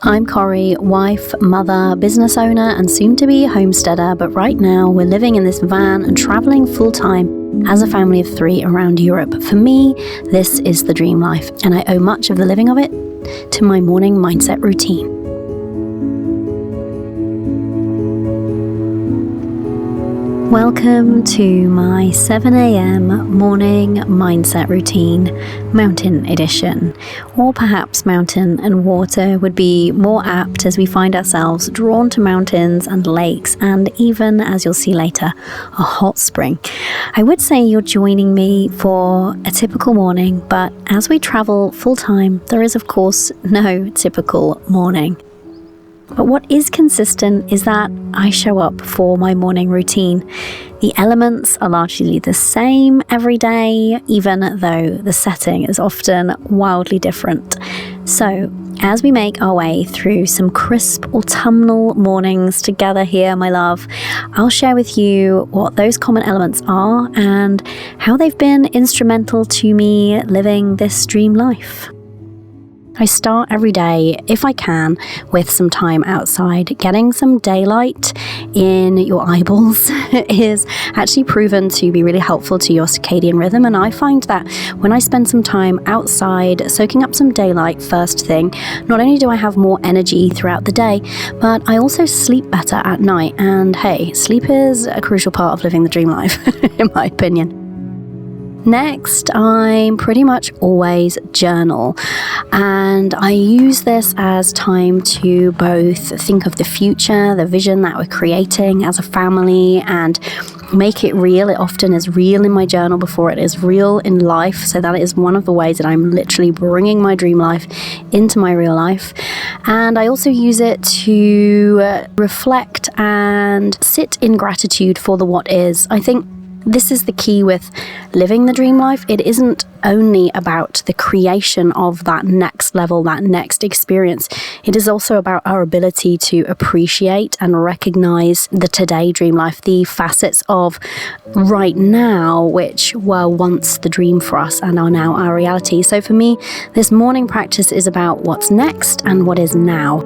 I'm Corrie, wife, mother, business owner, and soon-to-be homesteader, but right now we're living in this van and traveling full-time as a family of 3 around Europe. For me, this is the dream life, and I owe much of the living of it to my morning mindset routine. Welcome to my 7 a.m. morning mindset routine, mountain edition. Or perhaps mountain and water would be more apt as we find ourselves drawn to mountains and lakes and even, as you'll see later, a hot spring. I would say you're joining me for a typical morning, but as we travel full time, there is of course no typical morning. But what is consistent is that I show up for my morning routine. The elements are largely the same every day, even though the setting is often wildly different. So, as we make our way through some crisp autumnal mornings together here, my love, I'll share with you what those common elements are and how they've been instrumental to me living this dream life. I start every day, if I can, with some time outside. Getting some daylight in your eyeballs is actually proven to be really helpful to your circadian rhythm, and I find that when I spend some time outside, soaking up some daylight first thing, not only do I have more energy throughout the day, but I also sleep better at night. And hey, sleep is a crucial part of living the dream life, in my opinion. Next, I'm pretty much always journal, and I use this as time to both think of the future, the vision that we're creating as a family, and make it real. It often is real in my journal before it is real in life, so that is one of the ways that I'm literally bringing my dream life into my real life. And I also use it to reflect and sit in gratitude for the what is. I think this is the key with living the dream life. It isn't only about the creation of that next level, that next experience. It is also about our ability to appreciate and recognize the today dream life, the facets of right now, which were once the dream for us and are now our reality. So for me, this morning practice is about what's next and what is now.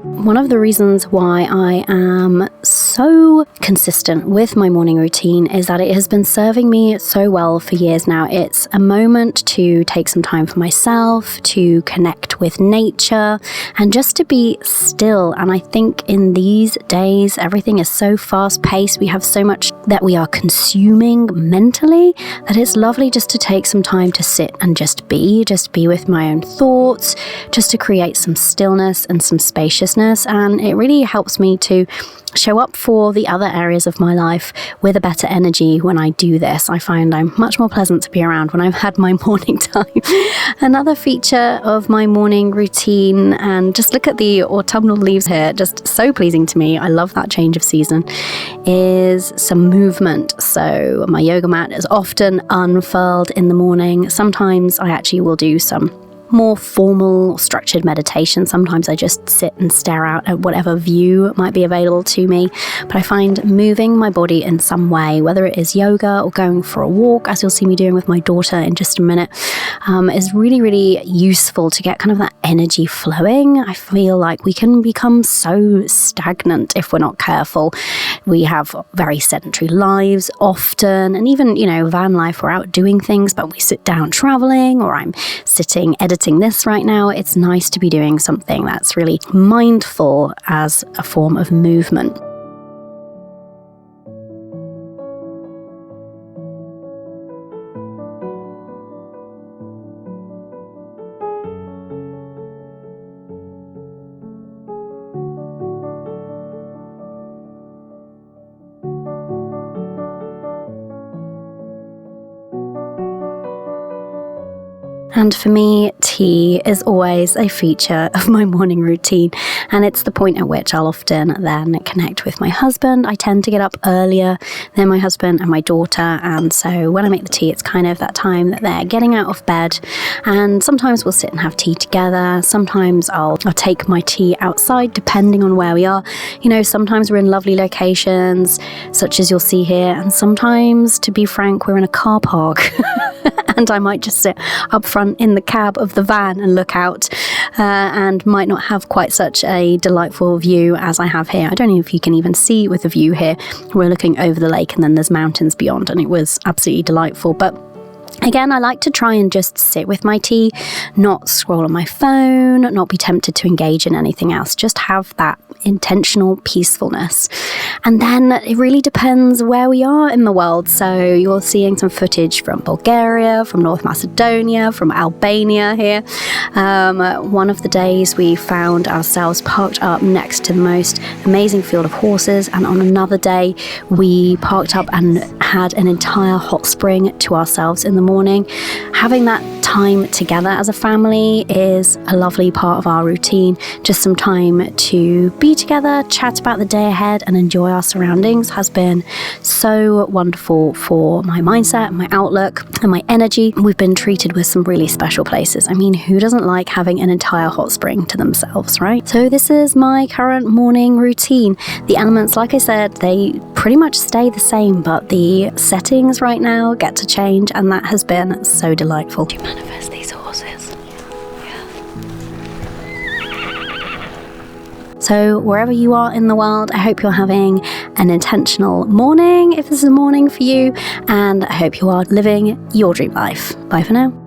One of the reasons why I am so consistent with my morning routine is that it has been serving me so well for years now. It's a moment to take some time for myself, to connect with nature, and just to be still. And I think in these days, everything is so fast-paced. We have so much that we are consuming mentally that it's lovely just to take some time to sit and just be with my own thoughts, just to create some stillness and some spaciousness. And it really helps me to show up for the other areas of my life with a better energy when I do this. I find I'm much more pleasant to be around when I've had my morning time. Another feature of my morning routine, and just look at the autumnal leaves here, just so pleasing to me. I love that change of season, is some movement. So my yoga mat is often unfurled in the morning. Sometimes I actually will do some more formal, structured meditation. Sometimes I just sit and stare out at whatever view might be available to me. But I find moving my body in some way, whether it is yoga or going for a walk, as you'll see me doing with my daughter in just a minute, is really, really useful to get kind of that energy flowing. I feel like we can become so stagnant if we're not careful. We have very sedentary lives often, and even, van life, we're out doing things, but we sit down traveling, or I'm sitting editing this right now. It's nice to be doing something that's really mindful as a form of movement. And for me, tea is always a feature of my morning routine, and it's the point at which I'll often then connect with my husband. I tend to get up earlier than my husband and my daughter, and so when I make the tea, it's kind of that time that they're getting out of bed, and sometimes we'll sit and have tea together. Sometimes I'll take my tea outside, depending on where we are. Sometimes we're in lovely locations, such as you'll see here, and sometimes, to be frank, we're in a car park. And I might just sit up front in the cab of the van and look out, and might not have quite such a delightful view as I have here. I don't know if you can even see with the view here. We're looking over the lake and then there's mountains beyond, and it was absolutely delightful. But again, I like to try and just sit with my tea, not scroll on my phone, not be tempted to engage in anything else, just have that intentional peacefulness. And then it really depends where we are in the world. So you're seeing some footage from Bulgaria, from North Macedonia, from Albania here. One of the days we found ourselves parked up next to the most amazing field of horses, and on another day we parked up and had an entire hot spring to ourselves in the morning. Having that time together as a family is a lovely part of our routine. Just some time to be together, chat about the day ahead and enjoy our surroundings has been so wonderful for my mindset, my outlook and my energy. We've been treated with some really special places. I mean, who doesn't like having an entire hot spring to themselves, right? So this is my current morning routine. The elements, like I said, they pretty much stay the same, but the settings right now get to change, and that has been so delightful. Do you manifest these horses? Yeah. So wherever you are in the world, I hope you're having an intentional morning, if this is a morning for you, and I hope you are living your dream life. Bye for now.